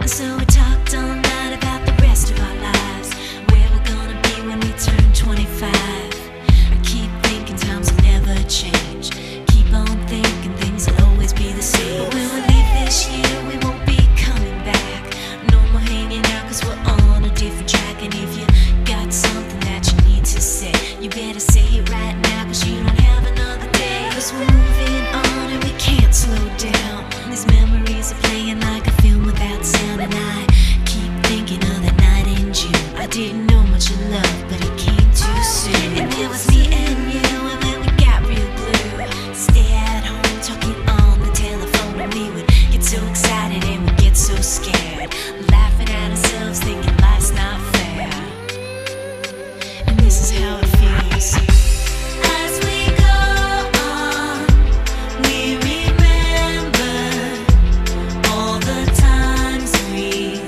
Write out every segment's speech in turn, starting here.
So we talked all night about the rest of our lives, where we're gonna be when we turn 25. I keep thinking times will never change. Keep on thinking things will always be the same. But when we leave this year, we won't be coming back. No more hanging out, cause we're on a different track. And if you got something that you need to say, you better say it right now, cause you don't have another day. Cause we're moving on and we can't slow down. These memories are playing like a film without sound. And I keep thinking of that night in June. I didn't know much of love, but it came too soon. And it was me and you, and then we got real blue. Stay at home talking on the telephone, and we would get so excited and we'd get so scared, laughing at ourselves, thinking life's not fair. And this is how it feels. As we go on, we remember all the times we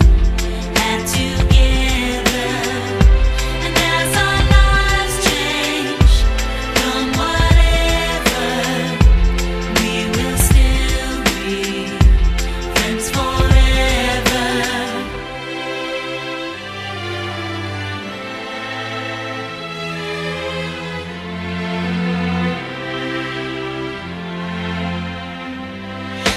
had together. And as our lives change from whatever, we will still be friends forever.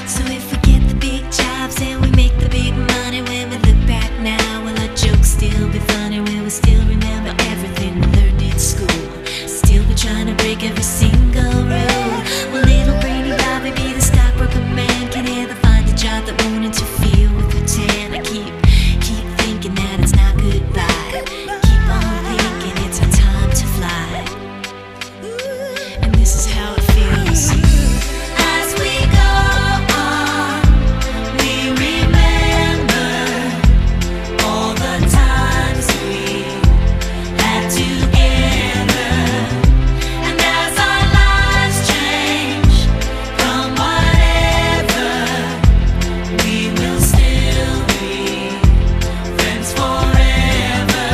So if we get the big jobs and we make the big money, when we look back now, will our jokes still be funny? Will we still remember everything we learned in school? Still be trying to break every single rule? Will little brainy Bobby be the stockbroker man? Can he ever find a job that won't interfere with the tan? I keep thinking that it's not goodbye. Keep on thinking it's our time to fly. And this is how it feels. As we go on, we remember all the times we had together. And as our lives change from whatever, we will still be friends forever.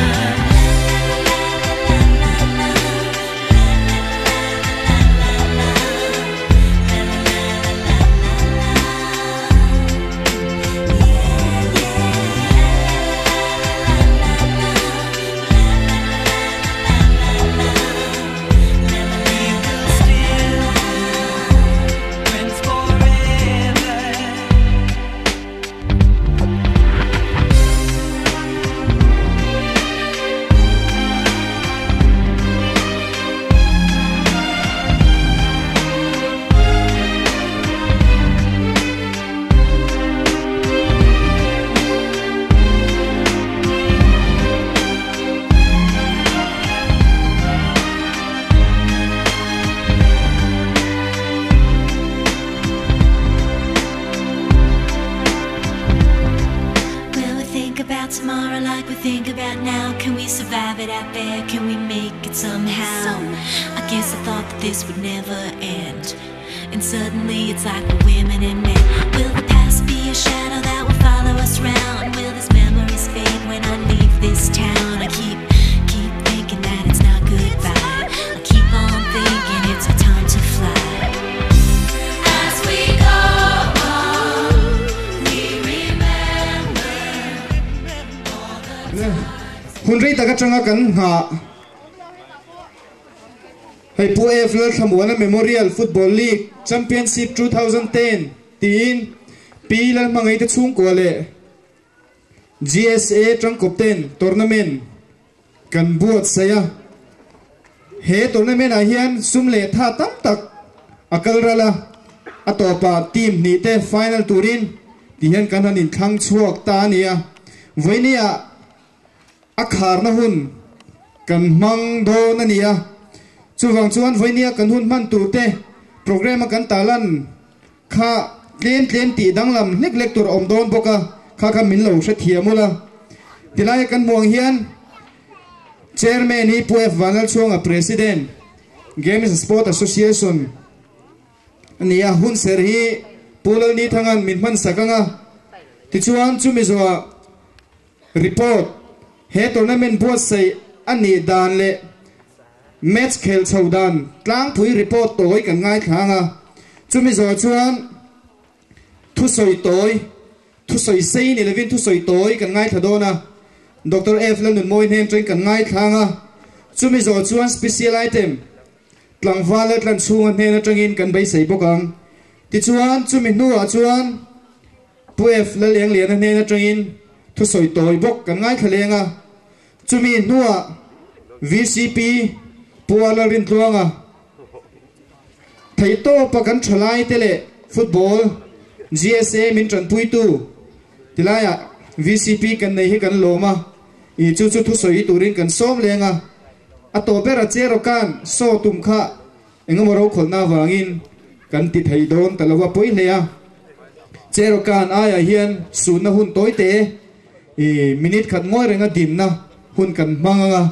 Will we think about tomorrow like we think about now? Can we survive it out there? Can we make it somehow? I guess I thought that this would never end, and suddenly it's like we're women and men. Will the past be a shadow that will follow us round? Will these memories fade when I leave this town? I keep thinking that it's not goodbye. I keep on thinking it's our time to fly. As we go on, we remember all the times. Hunrei taka changa kan ha Hei pu AFL Muana Memorial Football League Championship 2010 tin pilal mangai te chung ko le GSA Trangkopten tournament kan buat saya he tournament a hian sumle tha tam tak akal rala atopa team ni te final turin ti hian kan hanin thang chuak ta nia voinia akhar na hun kan mang do na nia chuwang chuan voinia kan hun man turte program kan talan kha tlen ti danglam nek tur om don boka kha min lo hre thiamula tilai kan muang hian chairman hi puef wanal chuanga president Games and Sport Association ania hun ser hi pulal ni thangan min man sakanga ti chuan chumi zo report he tournament board sai ani dan le match khel chaudan tlang phui report toy kan ngai thanga chumi zo chuan thu soi toy thu soi sei ni levin thu soi toi kan ngai thadona Dr. F lan nun moi nem train kan ngai thanga chumi zo chuan special item tlang valet lan chunga hne na tangin kan bai sei bokang ti chuan chumi nu a chuan puef la leng lian hne na tangin thu soi toi bok kan ngai thalenga chumi nu a VCP puala rin tluanga thei to pa kan thalai tele football GSA min tran pui tu tilaya VCP kan nei hi kan loma I chu thu soi turin kan som lenga ato bera chero kan so tum kha engamoro kholna wangin kan ti thei don talawa poi leya chero kan aya hian sunna hun toite minute khat ngoi renga dimna hun kan manga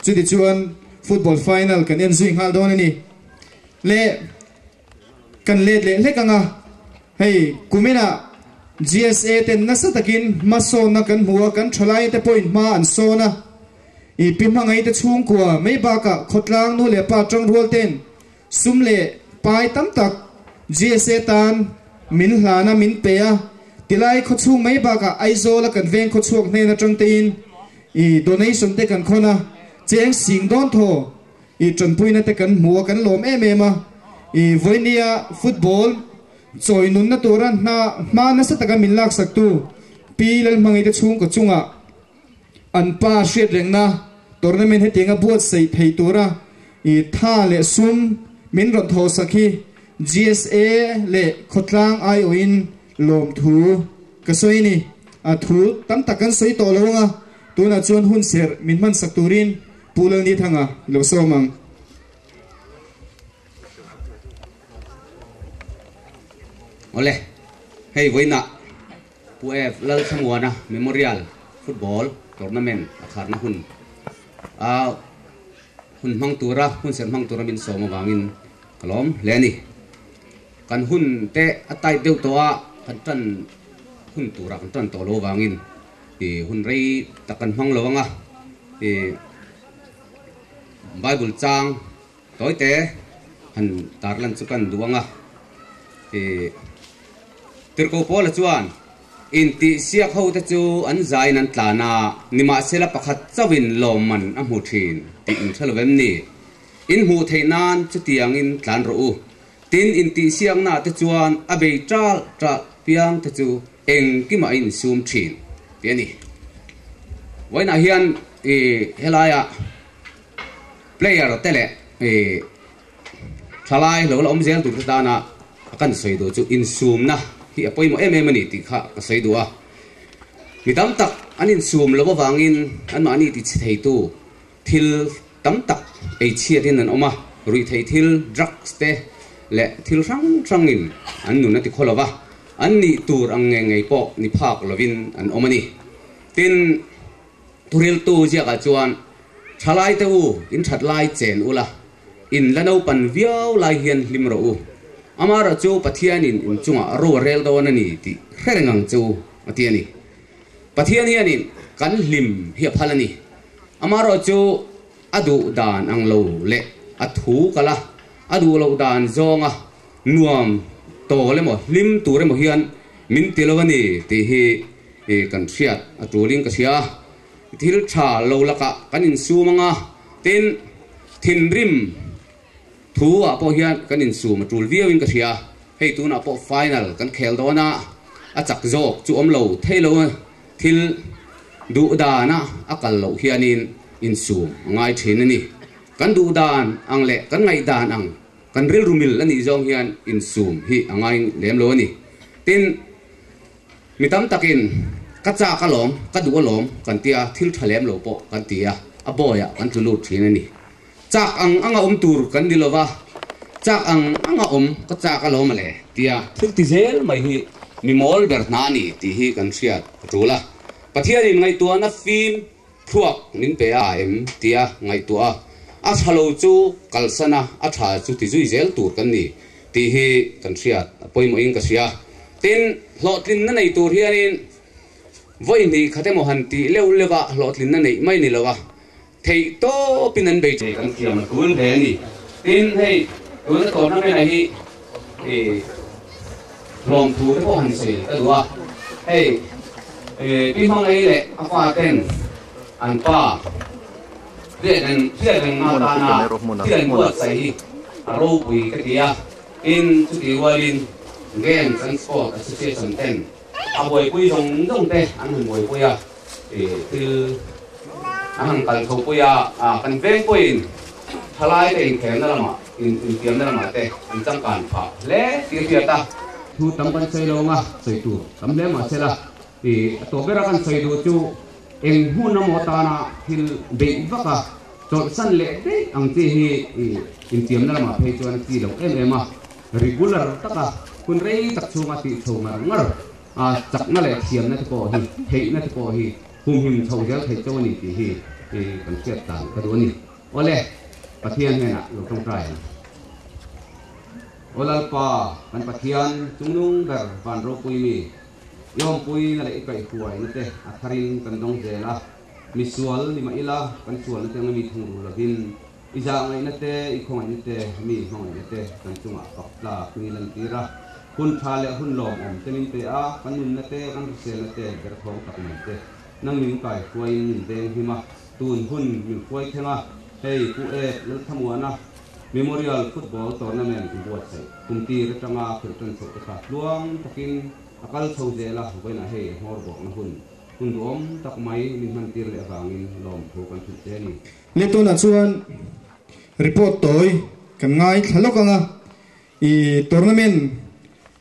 chudi chuan football final kan en zui hal don ani le kan le kanga hey kumena GSA ten nasa takin maso na kan huwa kan thalai te point ma an so na I pimha ngai te chung kwa mai ba ka khotlang nu le pa tang rual ten sumle pai tam tak GSA tan min hlana min peya tilai kho chung mai ba ka aizo la kan veng kho chuak ne na tang tin donation te kan khona cheng sing don tho tran pui na te kan muwa kan lom ma voinia football choi nun na turan na ma na sa taga min lak sak tu pilal mangai te chung ko chunga an pa shet reng na tournament he tinga buat sei thei tura tha le sum min ron tho sakhi GSA le khotlang ai oin lom thu ka soini a thu tam takan soi to longa tuna chon hun ser min man sak turin pulal ni thanga lo somang Oleh, hey Muana, puef lal Muana Memorial Football Tournament akhar na hun, hun mang tura, hun ser mang tura min soma wangin kalom leni, kan hun te atay dew toa kan tan hun tura kan tan tolo wangin, hun rei takan mang lawanga, Bible chang toy te han tarlan chukan duwanga, Tirko pola chuan inti siak ho te chu an zai nan tlana nima sela pakhat chawin lomman a hmu thin ti in thalwem ni in hu theinan chutiang in tlan ro tin inti siak na te chuan a bei tral tra piang te chu eng ki ma in sum thin ti ani waina hian helaya player tele thalai lo om zel tu dana akan soido chu in sum na hi apoi mo mani ti kha ka soidua midam tak anin sum lo wangin an mani ti thei tu thil tam tak ei chia din an oma rui thei thil drugs te le thil rang in an nu na ti kholowa an ni tur ang ngei po ni phak lovin an omani tin turil tu zia ka chuan thalai te u in thatlai chen ula in lano pan viau lai hian hlim ro u amara chu pathian in chunga ro rel do na ni ti hrengang chu atiani pathian hian in kan hlim hi phalani amara chu adu dan ang lo le athu kala adu lo dan zonga nuam to le mo hlim tu re mo hian min tilawani ti hi kan thiat atuling ka sia thil tha lo laka kanin sumanga tin thin rim thu a po hian kanin sum tul viewin ka thia hei tu na po final kan khel do na a chak jok chu om lo thelo thil du da na akal lo hianin in sum ngai thin ani kan du dan ang le kan ngai dan ang kan ril rumil ani jong hian in sum hi angai lem lo ani tin mitam takin ka cha ka lom ka du lom kan tia thil thalem lo po kan tia a boya kan tu lut thin ani chak ang anga tur kan dilowa chak ang anga ka chak ka lom le tia thil ti zel mai hi mi mol ber na ni ti hi kan siat rula pathian in ngai tua na film thuak nin pe a em tia ngai tua a thalo chu kalsana a tha chu ti zui zel tur kan ni ti hi kan siat poi mo in ka sia tin hlotlin na nei tur hianin voi ni khate mo han ti leu lewa hlotlin na nei mai ni lawa thei to pinan be che kan kiam kun he ni tin hei tu na to na me nei hi lom thu ko han se ta wa hei พี่ห้องไอ้เละอาฟ้าเต้นอันป้าเรียกงาตานาที่เรียนบวชใส่อารมณ์ปุยกระเดียอินสุติวารินเกนสันสปอร์ตแอสโซเชชันเต้นอาบวยปุยตรงเตะอันหุ่นบวยปุยคืออันกันเขาปุยกันเฟ้งปุยทลายเต็งแขนนั่นละมาอินเทียมนั่นละมาเตะอินจังการผ่าเละที่เทียตาทูตำบันใส่ลงอ่ะใส่ตัวตำเลี้ยมาเสร็จละตัวเบรากันใส่ดูจูเองหุ่นน้ำมอตานะฮิลเด็กวักจดสั้นเละเด็กอังที่อินเทียมนั่นละมาเพจวันที่เรามาregular ตะกะคุณเรย์ตักชูมาติชูมางัรจักนั่นแหละเทียมนั่นที่ก่อฮีเฮนั่นที่ก่อฮีคุมหิมชูเจ้าเฮเจ้านี่ที่กันเสียต่างกระโดดนี่โอเล่ปะเทียนเนี่ยนะอยู่ตรงกลางโอลาปากันปะเทียนจุงนุ่งแบบฟันโรปุยมียอมปุยนั่นแหละไก่ขวายนั่นเองอัครินกันดงเจล่ะมีสวลมีมาอิละกันสวลนั่นเองมีทุ่งระบินอีจางไงนั่นเองอีกคนนั่นเองมีห้องนั่นเองกันจุงอ่ะกับลาคุยลันตีระคุณชาเลคุณหลงจะมีเตะกันนุ่นนั่นเองกันเซนั่นเองกระทงกับนั่นเองนั่งมีไก่ขวายนั่นเองหิมะตูนหุ่นมีขวายเท่าเฮ้ยผู้เอกนั่นทำวันนะMemorial Football Tournament ที่บวชใส่คุมตีรัชมาขึ้นจนสุดท้ายรวมตะกินอากาศโชว์เจล่ะไว้นะเฮ้ฮอร์บอกนะคุณรวมตักไม้มินมันตีเลยฟังมินลมถูกกันสุดเจนี่เรื่องตัวนั้นส่วนรีพอร์ตตัวกันง่ายทะเลาะกันอ่ะอีทัวร์นาเมนต์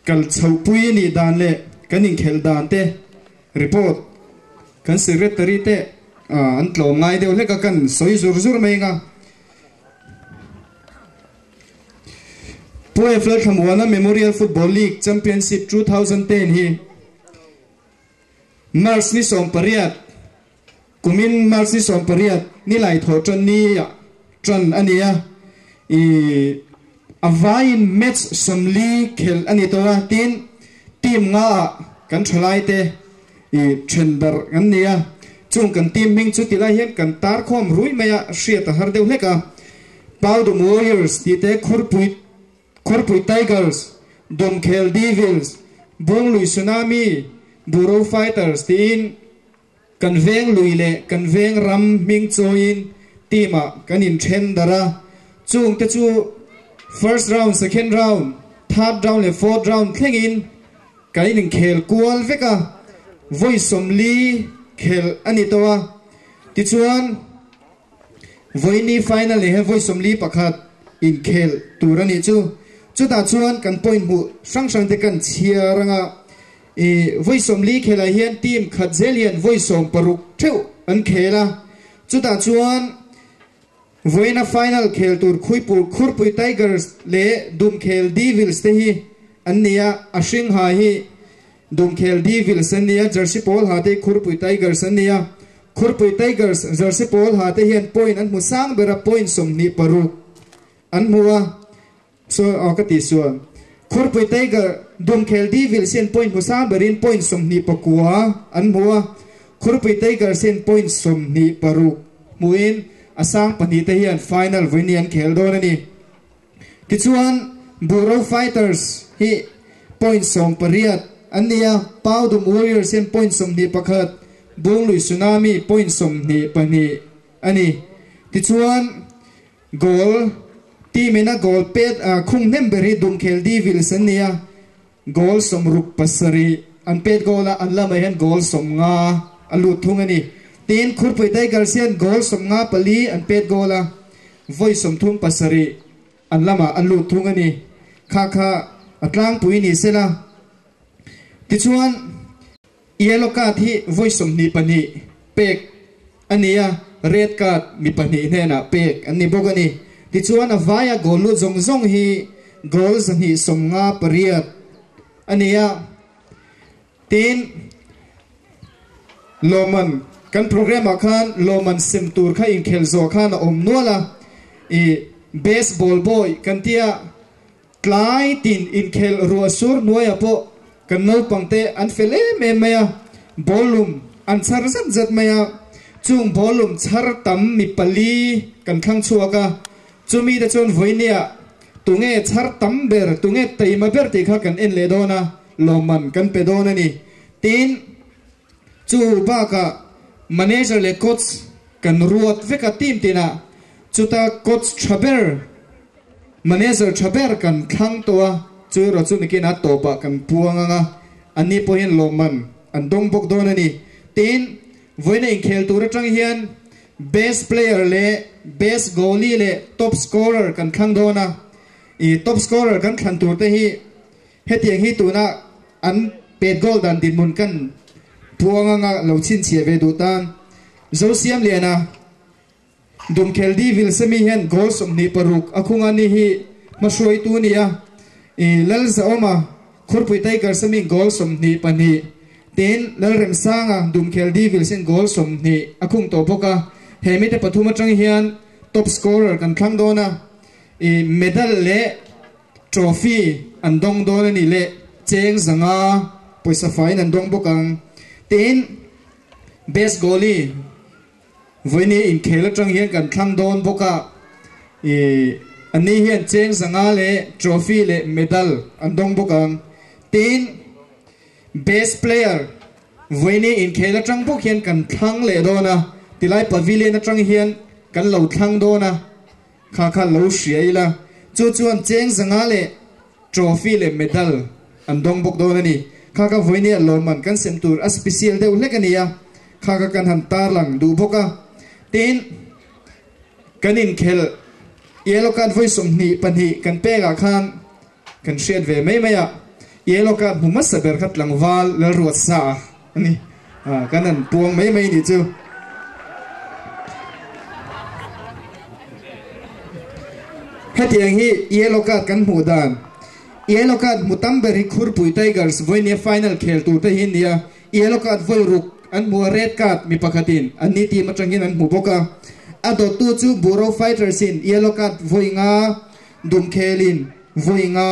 กันเช่าปุยนี่ด่านเล่กันยิงเขลด่านเต้รีพอร์ตกันสิเรตรีเต้อันตรมง่ายเดียวเล็กกันสวยสุดๆไม่ง่ะผู้เอฟเลอร์ขมวนะ Memorial Football League Championship 2010ฮีมาร์สนี่ส่งปริยัดกุมินมาร์สนี่ส่งปริยัดนี่ไหลโถจนนี่จนอันนี้อวายน์แมตช์สมลีเขลอันนี้ตัวทีมงากันทลายเตเชนเดอร์อันนี้จุงกันทีมมิงจุดที่ไรเห็นกันตาร์คอมรุ่ยไม่เสียแต่ฮาร์เดลเฮกะพาวด์มอริเออร์สที่เตะKorpui Tigers, Domkel Devils, Bong Lui Tsunami, Buro Fighters, Tiin, Kanveng Luile, Kanveng Ram Ming Choin, Tima, Kanin Chendara, Chung Techu, first round, second round, third round, le fourth round, Klingin, Kainin Kel Kual Veka, Voice Somli, Kel Anitoa, Tichuan, Voini final, le have Voice Somli Pakat, in Kel, Turanichu. จุดตาชวนกันปอยมุสังเตกันเชียร์งะวัยสมลีเคลาเฮียนทีมขัดเจเลียนวัยสมปรุกเท่าอันเคลาจุดตาชวนวัยน่าฟิแนลเคลตูร์คุยปูคุรปุยไทเกอร์สเล่ดุมเคลดีวิลส์เตฮีอันนี้อาชิงหาฮีดุมเคลดีวิลส์อันนี้เจอร์ซีพอลหาเตคุรปุยไทเกอร์สอันนี้คุรปุยไทเกอร์สเจอร์ซีพอลหาเตเฮียนปอยน์อันมุสังเบระปอยน์สมนีปรุกอันมัวส่วนออกติส่วนคอร์ปุยไทเกอร์ดุมเคลดีวิลเซนพอยน์มุสาเบรินพอยน์สมนีปกัวอันมัวคอร์ปุยไทเกอร์เซนพอยน์สมนีปรุกมวยอาสังปนิเทียนฟิแนลวินียนเคลโดนนี่ที่ส่วนบูโรไฟเตอร์สฮีพอยน์สมปริยัดอันนี้พาวดุมวอริเออร์เซนพอยน์สมนีปขัดบุงลุยสุนามีพอยน์สมนีปนีอันนี้ที่ส่วนโกลทีมน่ะกอลเป็ดคุ้งเนมเบรีดุมเคลดีวิลสันเนี่ยกอลสมรุปปัสรีอันเป็ดกอลอันละไม่เห็นกอลสมงาอันลุดทุ่งอันนี้ทีนคุรปุยไทเกอร์เซียนกอลสมงาปลีอันเป็ดกอลวัยสมทุ่งปัสรีอันละมาอันลุดทุ่งอันนี้ข้าอัตลางปุยนี่เสละที่ชวนเอโลกาที่วัยสมนีปนีเป็กอันนี้เรดการ์ดมีปนีแน่น่ะเป็กอันนี้บอกอันนี้ที่ชวนอวัยกอลุจงฮีกอลสันฮีสมงาปริยัดอันนี้ทีนโลมันกันโปรแกรมอาคารโลมันซิมตูร์ข้าอินเคลโซข้านะอมนัวละเบสบอลบอยกันเทียกลายตินอินเคลรัวซูร์นัวยปะกันโนปังเตอันเฟลเมเมียบอลลุมอันชาร์ซันจัดเมียจุงบอลลุมชาร์ตัมมีปลีกันข้างชัวกะจุมีแต่จนวันนี้ตุงเอชาร์ตัมเบอร์ตุงเอตีมาเบอร์ที่ข้ากันเอ็นเลโดนะโลมันกันเปโดนะนี่ทีน chu ba ka manager le coach kan ruat ve ka team tina chuta coach thaber manager thaber kan khang towa chu ro chu nikin a topa kan puanga ani po hin loman an dong bok don ani tin voina in khel tur atang hian best player le best goalie le top scorer kan khang dona I top scorer kan khang tur te hi hetiang hi tuna an pet goal dan din mun kan puanga nga lo chin che ve du tan zosiam liana dum kheldi vil semi hian goal som ni paruk akhunga ni hi masroi tu nia lal za oma khurpui tiger semi goal som ni pani ten lal rem sanga dum kheldi vil sen goal som ni akhung to boka hemite pathuma tang hian top scorer kan thang dona medal le trophy an dong dona ni le cheng zanga poisa fine an dong bokang ten best goalie voini in khela tang hian kan thang don boka ani hian cheng zanga le trophy le medal an dong bokang tin best player voini in khela tang bok hian kan thang le dona tilai pavilion atang hian kan lo thang dona kha kha lo hriaila chu chuan cheng zanga le trophy le medal an dong bok dona ni kha ka voini lorman kan semtur a special deu lekania kha ka kan han tar lang du boka tin kanin khel yellow card voi som ni panhi kan pega khan kan shed ve mai maya yellow card huma saber khat langwal le ruat sa ani kanan puang mai mai ni chu hetiang hi yellow card kan hu dan yellow card mutam beri khurpui tigers voi ne final khel tu te hin nia yellow card voi ruk an mu red card mi pakhatin ani ti matangin an mu boka ado tu chu buro fighters in yellow card voinga dum khelin voinga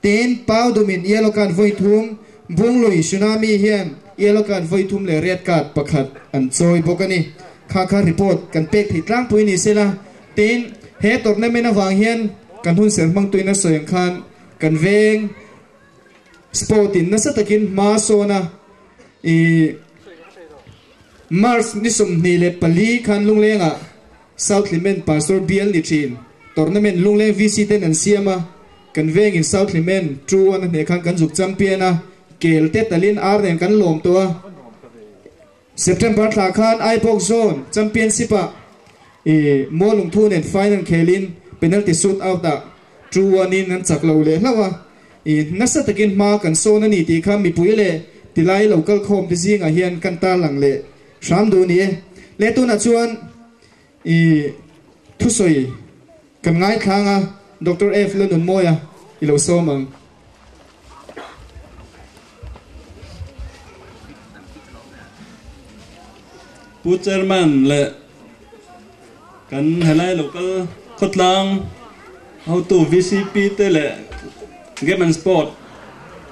ten pau dumin yellow card voi thum bungloi tsunami hian yellow card voi thum le red card pakhat an choi bokani kha kha report kan pek thi tlang pui ni sela ten he tournament awang hian kan hun ser mang tuina soyang khan kan veng sportin na satakin ma sona Mars nisum ni le pali khan lunglenga South Limen Pastor BL ni thin tournament lungleng VC ten an siama kan veng in South Limen true an ne khan kan juk champion a kelte talin ar nen kan lom to September thla khan ipok zone championship a mo lung thu nen final khelin penalty shoot out da true an in an chaklo le hlawa nasa takin ma kan sona ni ti kha mi puile tilai local khom ti zinga hian kan ta lang le sham du ni le tu na chuan thu soi kan ngai khanga Dr. F London moya ilo somang pu chairman le kan helai local khotlang how to VCP te le game and sport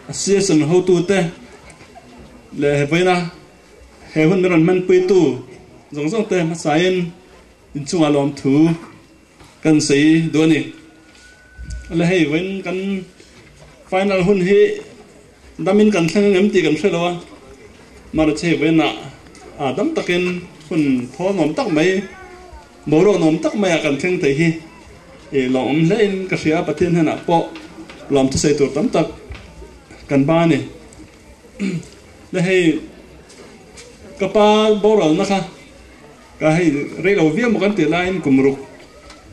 association how to te le voina he hun ron man pui tu zong zong te ma sain in chung alom thu kan sei do ni le hey wen kan final hun hi damin kan thlang ngam ti kan thelo ma ro che wen na dam takin hun pho nom tak mai boro nom tak mai kan theng te hi lom lein ka sia pathin hana po lom tu sei tur tam tak kan ba ni le hey kapa boro na kha ka hey re lo vi mo kan te lain kumruk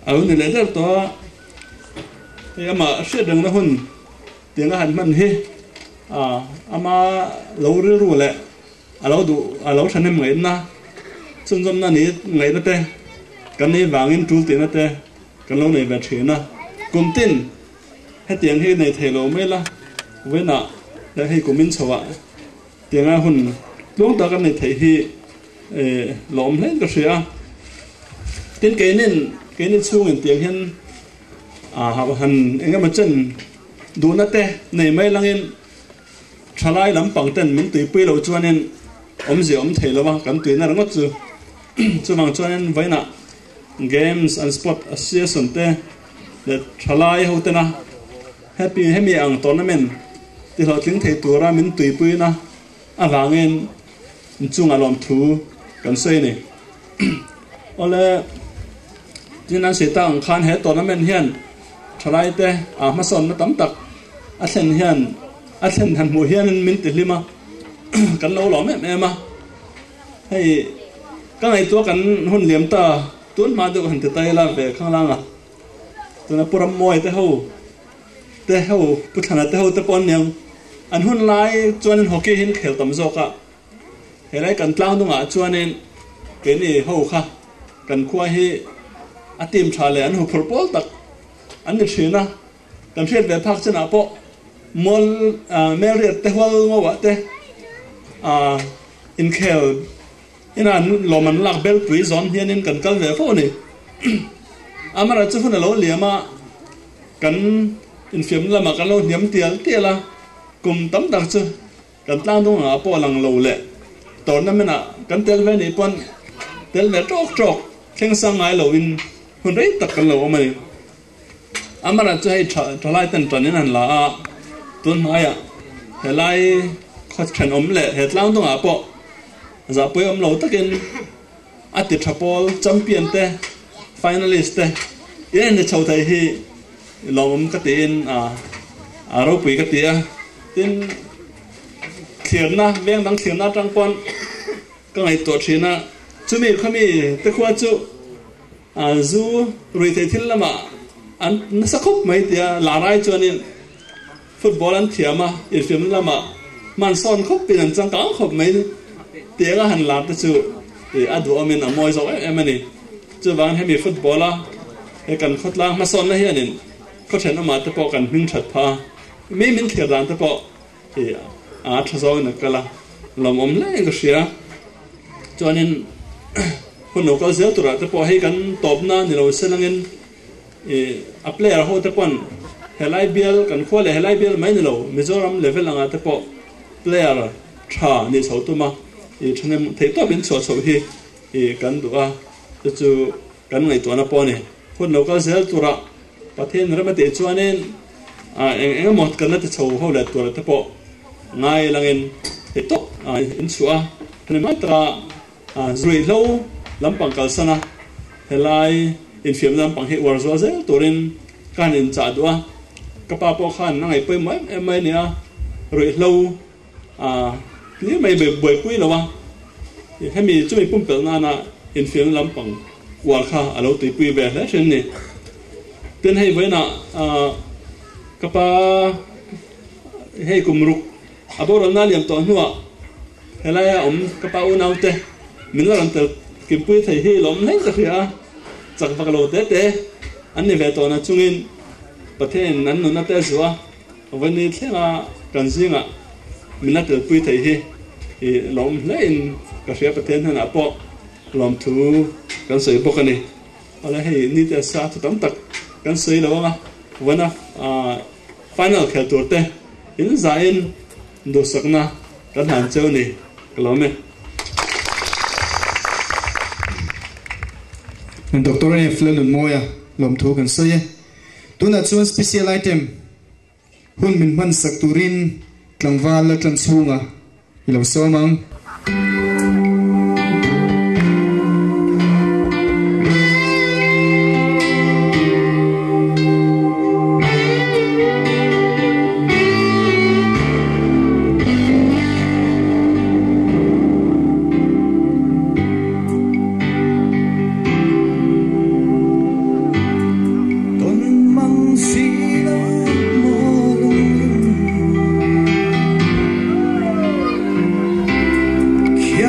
au ni le dal to ama she dang na hun tiang han man hi ama lo ru ru le alo du alo thanem ngai na chun jom na ni ngai na te kan ni wangin tul te na te kan lo nei ba thina kum tin he tiang hi nei thelo me la we na le hi kumin chawa tianga hun lung ta kan nei thei hi lom len ka sia tin kenin chung in tiang hian ha han enga ma chen du na te nei mai langin thalai lam pang ten min tui pui lo chuanin om je om thei lawa kan tui na rangot chu chuwang chuanin vaina games and sport association te le thalai ho te na happy ang tournament ti lo tling thei tura min tui pui na awangin chung alom thu kan sei ni ole jinan se tang khan he tournament hian thalai te ma son na tam tak a thlen hian a thlen han mu hian min te lima kan lo lo me ma hei ka ngai to kan hun liam ta tun ma du han te tai la ve khang lang a tuna puram moi te ho puthana te ho te pon nyang an hun lai chuan hockey hin khel tam zo ka helai kan tlang dunga chuanin ke ni ho kha kan khua hi a team thale an hu football tak an ni thina kan hret ve phak chana po mol meriat te hwal ngowa te in khel ina loman lak bel prison hianin kan kal ve fo ni amara chu hun lo liama kan in film lama kan lo niam tiala kum tam tak chu kan tlang dunga po lang lo le tournament a kan tel ve ni pon tel ve trok theng sang ai lo in hun rei tak kan lo mai amara chu hai thalai tan tan in an la a tun mai a helai khot khan om le he tlang dunga po za poi om lo takin ati thapol champion te finalist te yen ne chau thai hi lom ka tin a ro pui ka tia tin thirna veng dang thirna tang pon ka ngai to thina chumi khami te khwa chu zu rui the thil lama an nasakhop mai tia la rai chuanin football an thiama in film lama man son khop pin an chang ka khop mai tianga han la te chu adu amen a moi zo emani chu wang hemi footballer e kan khotlang ma son na hianin ko then ma te po kan hing that pha me min thir dan te po a thazo na kala lom om le ga sia chuanin hun local zel tura te po he kan top na ni lo selangin a player ho te pon helai bial kan khole helai bial mai ni lo mizoram level anga te po player tha ni chho tu ma thane thei to bin cho hi kan duwa chu kan ngai to na po ni hun local zel tura pathen ramate chuanen eng mot kan na te chho ho la tura te po ngai langin he to in chua thane ma tra zui lo lampang kalsana helai in film lampang he war zo zel turin kan in cha duwa kapa po khan ngai poi mai nia roi lo ni mai be boi pui lo wa hemi chui pum pel na in film lampang war kha alo ti pui be la chen ni ten hei voi na kapa hei kumruk abor na liam to nuwa helaya kapa unaute min la ran tel kim pui thei hi lom nei ka ria chak vak lo te an ni ve to na chungin pathen nan nu na te zuwa vani thlenga kan zinga min na tel pui thei hi lom lein ka ria pathen na po lom thu kan sei bokani ala hei ni te sa thu tam tak kan sei lo nga wana final khel tur te in zain do sakna kan han cheu ni kalome Dr. Flynn Moya lom thu kan sei tuna chuan special item hun min man sak turin tlangwal la tlan chunga ilo somang Kia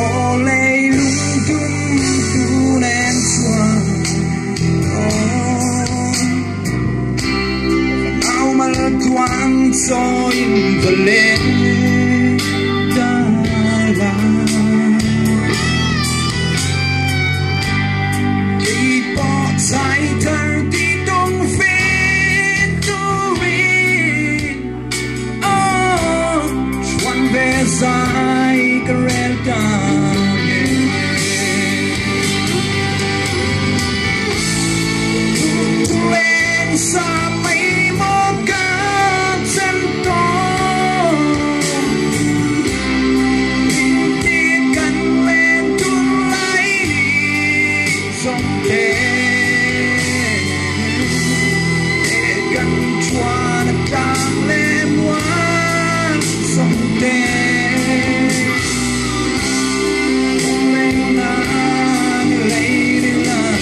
Olay lung tung tu nen chuan Now mal tuang cho in vale da la Kỳ bỏ dài thơ đi đông phê tu rin Chuan về dài cái rel da Sa mấy mô ca chân to Tình tiết cắn lên tuôn lấy đi dòng thế Để gần chua nó càng lên ngoan dòng thế Lên nàng lấy đi là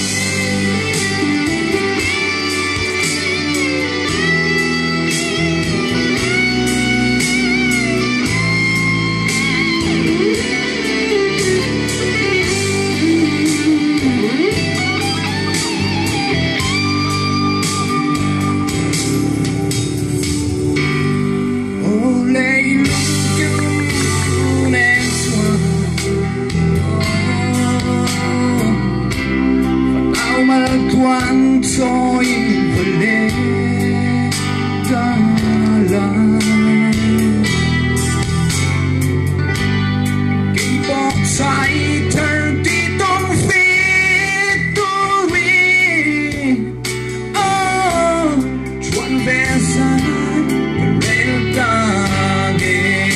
Quang trôi về Đà Lạt Kỳ bỏ trái thơ đi đông phi tu ri Chuan về dài rel da ghê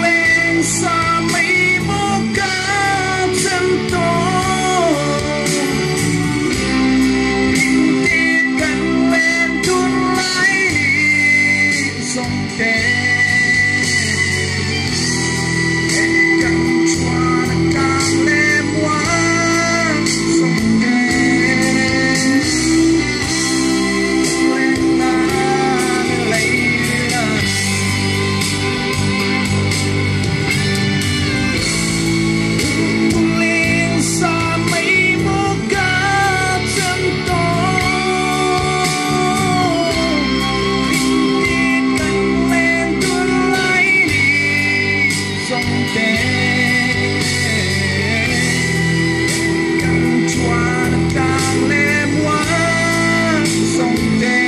Lên xa mấy mô ca chân to Tình tiết cắn lên tuôn lấy đi dòng thế Để cắn chua nó càng lên ngoan dòng thế Lên nàng lấy là Lên xa mấy mô ca chân to Tình tiết cắn lên tuôn lấy đi dòng thế Cắn chua nó càng lên ngoan dòng thế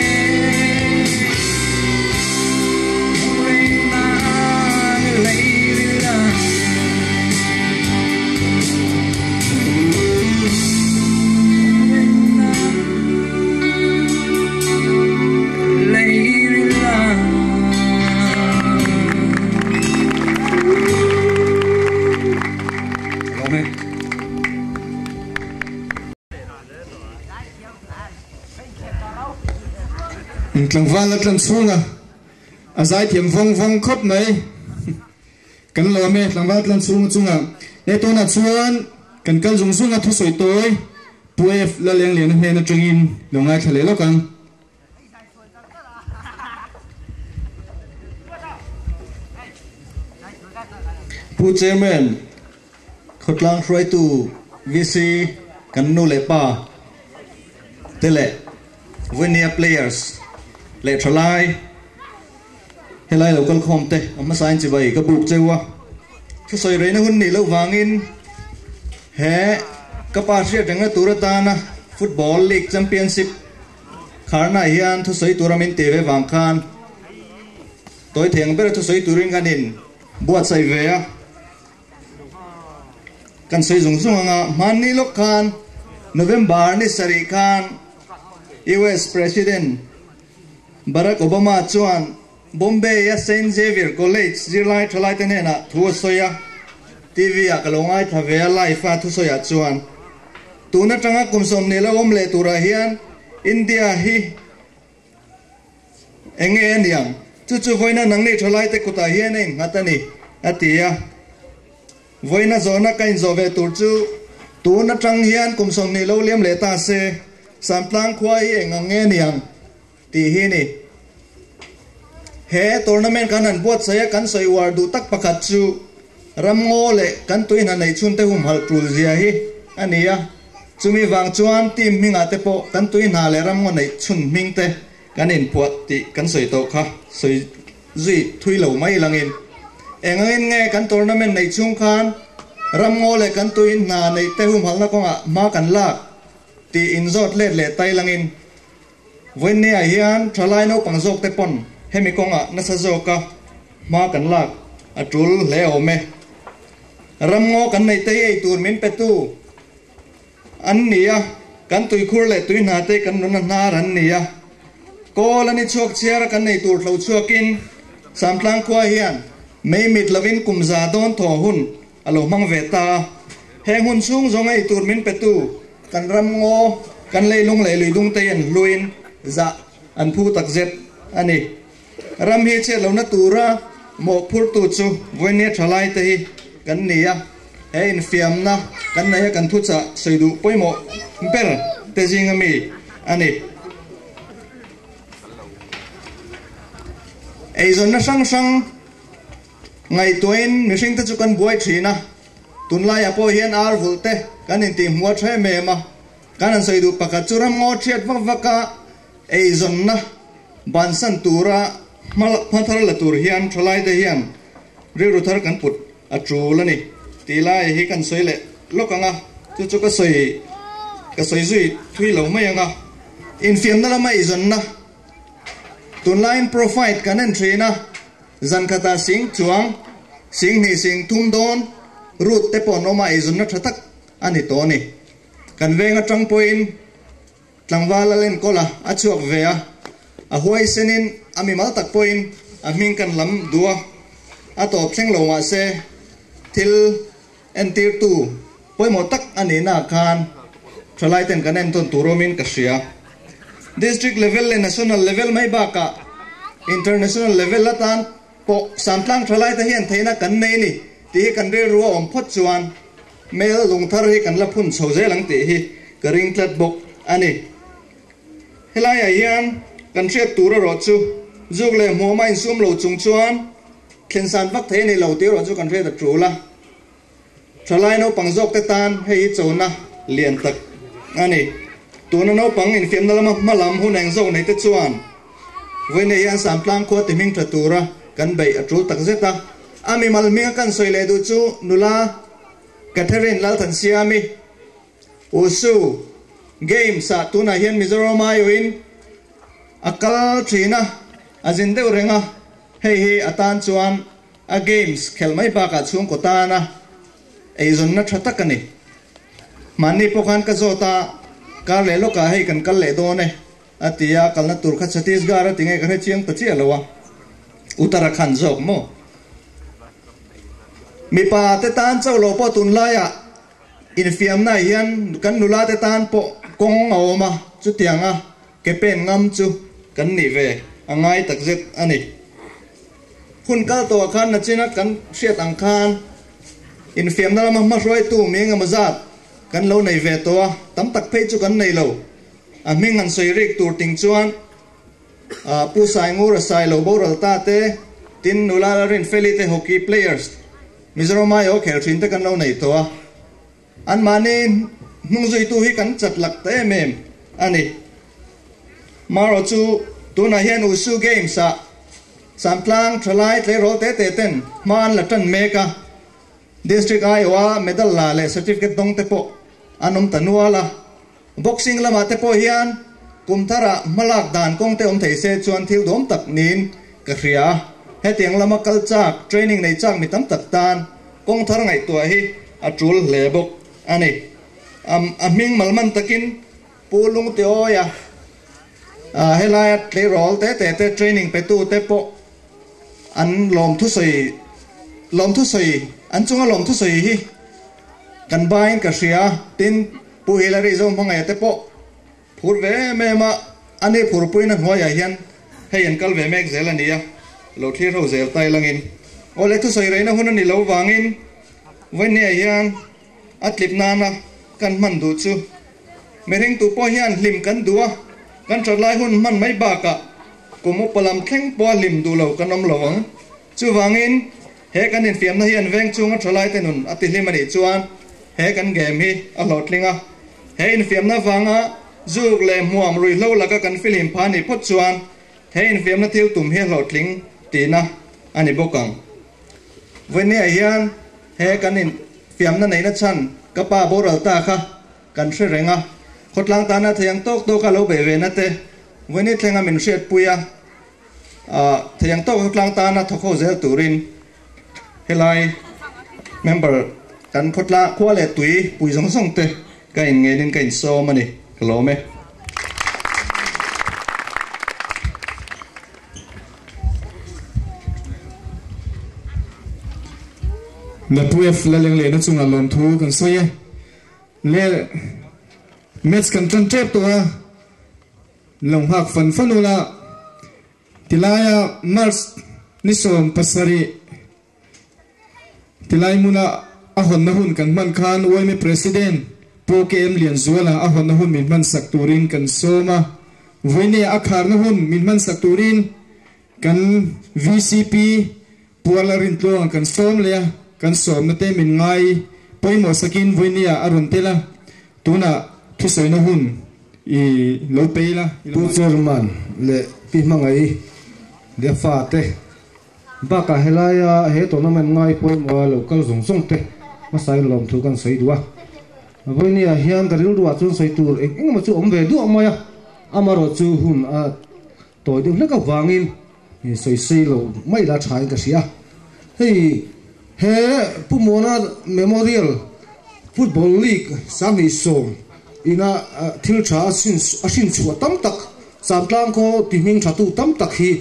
Lên nàng lấy là Tlang van la tlang sunga azai thiam vong vong khop mai kan lo me tlang van tlang sunga ne to na chuan kan kal jung sunga thu soi toy puef la leng leng he na tringin longai thale lo kan Pu chairman khotlang try to VC kan nu le pa tele Winia players le thalai helai local khom te amma sain chi bai ka buk chewa thu soi reina hun ni lo wangin he ka pa sia tanga turatana football league championship kharna hian thu soi tournament te ve wang khan toy theng ber thu soi turing kanin buat sai ve a kan soi jung jung anga mani lok khan November ni sari khan US President Barack Obama chuan Bombay ya St Xavier College zirlai thalai ten na thu soya TV a kalongai thavea live a thu soya chuan tuna tanga kumsom nela omle tura hian India hi enge aniang chu voina nangni thalai te kuta hian eng ngatani atia voina zona kain zove turchu tuna tang hian kumsom ni lo lem le ta se Samtlang khwai eng ange niang ti hi ni he tournament kan an buat saya kan soi war du tak pakhat chu ram ngo le kan tuin han nei chun te hum hal trul zia hi ania chumi wang chuan team minga te po kan tuin ha le ram ngo nei chun ming te kan in puat ti kan soi to kha soi zui thui lo mai langin engin nge kan tournament nei chung khan ram ngo le kan tuin na nei te hum hal na ko nga ma kan lak ti in zot let le tai langin wen ne hian thalai no pangjok te pon hemi konga nasa zoka ma kan lak atul le ome ramngo kan nei te ei tur min petu an nia kan tui khur le tui na te kan nun na ran nia kol ani chok chiar kan nei tur thlo chuakin samtlang khwa hian mei mit lovin kumza don tho hun alo mang veta heng hun sung zong ei tur min petu kan ramngo kan leilung le luidung te en luin za an phu tak zet ani ram hi che lo na tura mo phur tu chu voine thalai te hi kan nia e in fiam na kan na kan thu cha soidu poimo per te jing ami ani ei zon na sang ngai toin mi sing te chu kan buai thina tunlai apo hian ar vulte kan in ti hmuat the me ma kan an soidu pakha churam ngo thiat vaka ei zon na ban san tura mal phathar la tur hian thalai te hian riru thar kan put atrulani tilai hi kan soile lokanga chu ka soi zui thui lo mai anga in fiam na mai zon na tun line profile kan en trina zan khata sing chuang sing ni sing thum don rut te pon no mai zon na thatak ani to ni kan venga tang point tlangwala len kola achuak vea a huai senin ami mal tak point a ming kan lam dua ato thleng lo wa se thil en tir tu poimo tak ani na khan thalai ten kan en ton turomin ka sia district level le national level mai ba ka international level la tan po samtlang thalai ta hian theina kan nei ni ti kan re ruwa om phot chuan mel lung thar hi kan la phun chho je lang ti hi karing tlat bok ani helai a hian kan thriat tura ro chu zuk le mo mai sum lo chung chuan thlen san vak the ni lo ti ro chu kan thriat trula thalai no pangjok te tan hei chona lian tak ani tuna no pang in fiam dala malam huneng zo nei te chuan voine yan samtlang kho ti ming thatura kan bei atul tak zeta ami mal mi kan soile du chu nula Catherine lal than siami usu game sa tuna hian mizoram ayoin akal thina azin deu renga hei atan chuan a games khel mai ba ka chung ko ta na eizon na thatakani mani pokhan ka zota kar le lo ka hei kan kal le do ne atia kalna tur kha chhattisgarh tinge ka chiang ta chi alowa uttarakhand jok mo mi pa te tan chaw lo po tun la ya in fiam na hian kan nula te tan po kong awma chu tianga ke pen ngam chu kan ni ve angai tak zet ani hun kal to khan na china kan hriat ang khan in fiam na ma roi tu mi nga mazat kan lo nei ve to tam tak phei chu kan nei lo a ming an soi rik tur ting chuan pu sai ngur sai lo boral ta te tin nula rin felite hockey players mizoram ai o khel thin te kan lo nei to an mani nung zui tu hi kan chat lak te mem ani maro chu tuna hian usu game sa samtlang thalai tle ro te ten man la tan meka district Iowa medal la le certificate dong te po anom tanuala boxing lama te po hian kumthara malak dan kong te om thei se chuan thil dom tak nin ka hria he tiang lama kalchak training nei chak mi tam tak tan kong thar ngai tua hi atul le bok ani aming malman takin pulung te oya helai tle rol te training pe tu te po an lom thu soi an chunga lom thu soi hi kan bain ka hria tin pu hilari zo mangai te po phur ve me ma ani phur puina hnoya hian hei an kal ve mek zelania lo thlir ho zel tai langin ole thu soi reina hun ani lo wangin voine hian atlip nana kan man du chu mereng tu po hian lim kan dua kan thlai hun man mai ba ka kumu palam kheng po lim du lo kanom lawang chu wangin he kan in fiam na hian veng chunga thalai tenun ati hlimani chuan he kan game hi a hlotlinga he in fiam na wanga zuk le muam rui lo laka kan film phani phot chuan he in fiam na thil tum hi hlotling tina ani bokang vene hian he kan in fiam na nei na chan kapa boral ta kha kan hre renga khotlang ta na thayang tok to ka lo be ve na te vene thlenga min hriat puya thayang tok khotlang ta na thokho zel turin helai member kan khotla khwale tui pui jong song te ka in nge nin ka in so mani hello me na puef la leng le na chunga lon thu kan soye le match kan tan trep to a long hak fan fanula tilaya mars nisom pasari tilai muna ahon na hun kan man khan oi me president po kem lian zuala ahon na hun min man sakturin kan soma voine akhar na hun min man sakturin kan VCP pualarin tlong kan som le kan som na te min ngai poimo sakin voinia arun tela tuna thusoi na hun I lo peila pu chairman le pi mangai de fa te ba ka helaya he tournament ngai poimo local zong zong te masai lom thu kan sei duwa voinia hian karil duwa chun sei tur eng ma chu om ve du amaya amaro chu hun a toy de leka wangin sei sei lo mai la thai ka sia hei he Muana Memorial Football League sami som ina thil tha asin chu tam tak samtlang ko timing thatu tam tak hi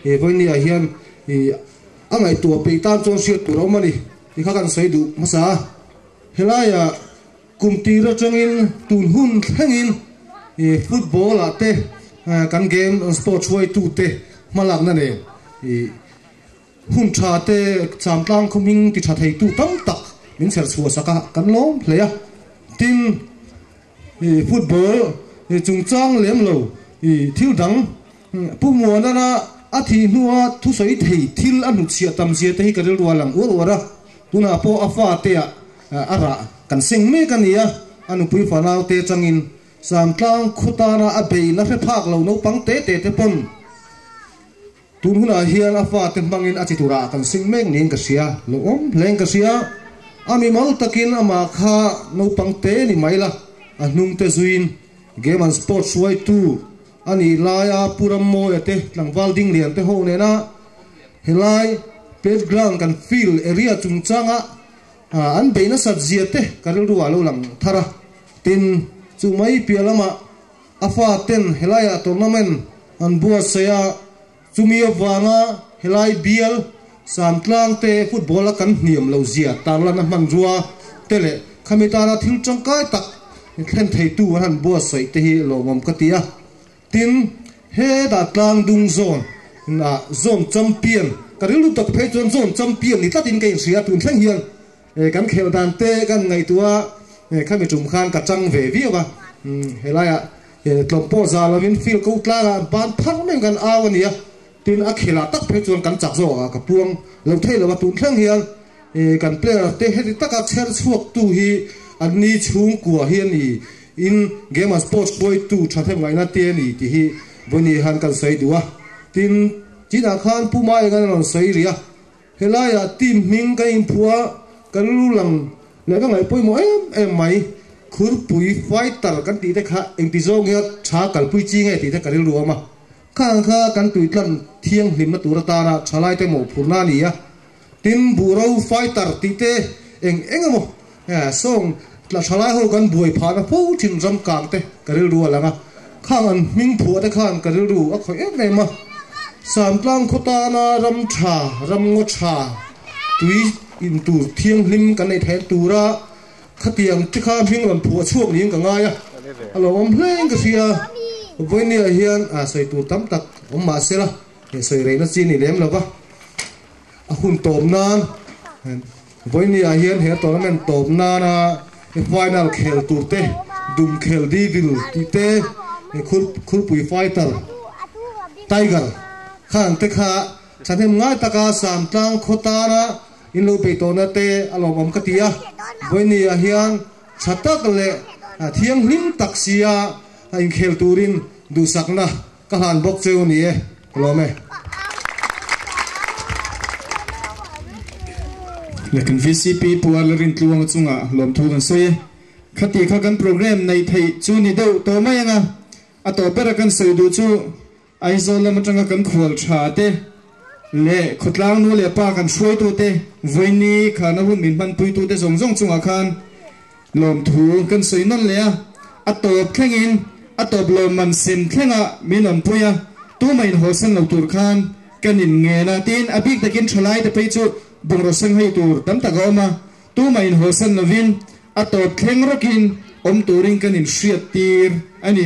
e voinia hian angai tu pe tan chon siat tu romani ti kha kan sei du masa helaya kumti ra changin tun hun thangin football ate kan game sport choi tu te malak na ne hun tha te samtlang khoming ti tha thei tu tam tak min ser chua saka kan lom playa tin football chung chang lem lo thil dang Muana na athi nuwa thu soi thei thil anu chia tam chia te hi karil walang urwara tuna po afa te ara kan sing me kan ia anu pui fanau te changin samtlang khutana abei na phe phak lo no pang te pon tun huna hian afa ten bangin achitura kan sing mek nin ka sia lo om leng ka sia ami mal takin ama kha no pangte ni maila anung te zuin game and sports way tu ani laya puram mo ate tlangwal ding lian te ho ne na helai playground kan field area chungchanga an beina sajia te karil ruwa lo lang thara tin chumai pialama afa ten helaya tournament an bua saya chumia wanga helai bial samtlang te football kan niam lo zia tarla na man ruwa tele khamitana thil changkai tak khen thei tu han bua sai te hi lo mom katia tin he da tlang dung zone na zone champion karilu tak phei chon zone champion ni tatin kai sia tun thang hian kan khel dan te kan ngai tua khami chum khan ka chang ve viwa helaya tlompo zalawin fil ko tla ban phang men kan awania tin a khela tak phei chon kan chak zo ka puang lo thei lo tun thang hian kan player te he taka cher chuak tu hi ani chung kwa hian ni in game and sports boy tu thathem ngai na te ni ti hi boni han kan sei duwa tin china khan puma gan non sei ria helaya team ming ka in phua kan lulang le ka ngai poi mo em mai khur pui fighter kan ti te kha eng ti zong ya tha kal pui chi nge ti te karil ruama khang kha kan tui tlan thiang hlim na tur ta na thalai te mo phurna ni ya tin buro fighter ti te engamo song la thalai ho kan buai pha na pho thin ram kang te karil ru langa khang an ming phu te khan karil ru a khoi ek nei ma samtlang khota na ram ngo tha tui in tu thiang hlim kan nei the tura khatiang ti kha ming ron phu chuak ni ka nga ya alo om hleng ka sia voinia hian a sei tu tam tak om ma sela he sei reina chi ni lem lova a hun tom nan voinia hian he tournament tom na na final khel turte dum khel divil ti te khur pui fighter tiger khang te kha chanem ngai taka samtlang khotana in lo pe to na te alom om katia boini a hian chatak le thiang hlim taksia in khel turin du sakna ka han bok cheu ni e lome lekin VCP pualarin tluang chunga lom thu kan soye khati kha kan program nei thei chu ni deuh to mai anga ato pera kan seidu chu aizol lama tanga kan khol tha te le khutlang nu le pa kan shroi tu te voini khana hun min ban pui tu te zong zong chunga khan lom thu kan soinon le a atop thlengin atop lom man sim thlenga minon puya tu main hosan lo tur khan kanin nge na tin abik takin thalai te pe chu bungro sang hai tur tam ta goma tu main hosan novin atop thleng rokin om turing kanin hriat tir ani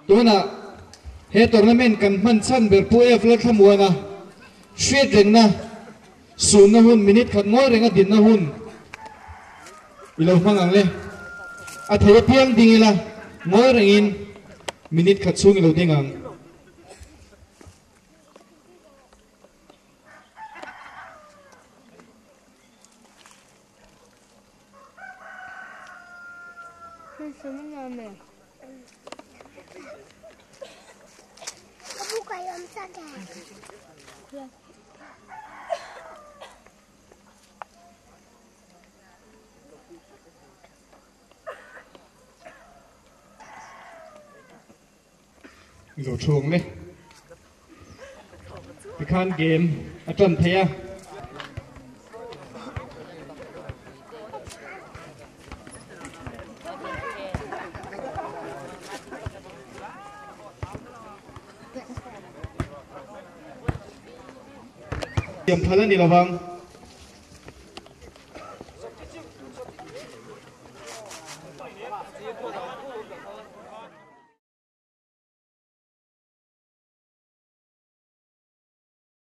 Tuna he tournament kan man chan ber pu e flat Muana street reng na sun na hun minute khat ngoi renga din na hun ilo mangang le a thei piang dingila ngoi rengin minute khat chung ilo dingang Buka Lỗ chuồng đấy. Cái khán game ở trong thế à? Điểm thắng đi là vâng.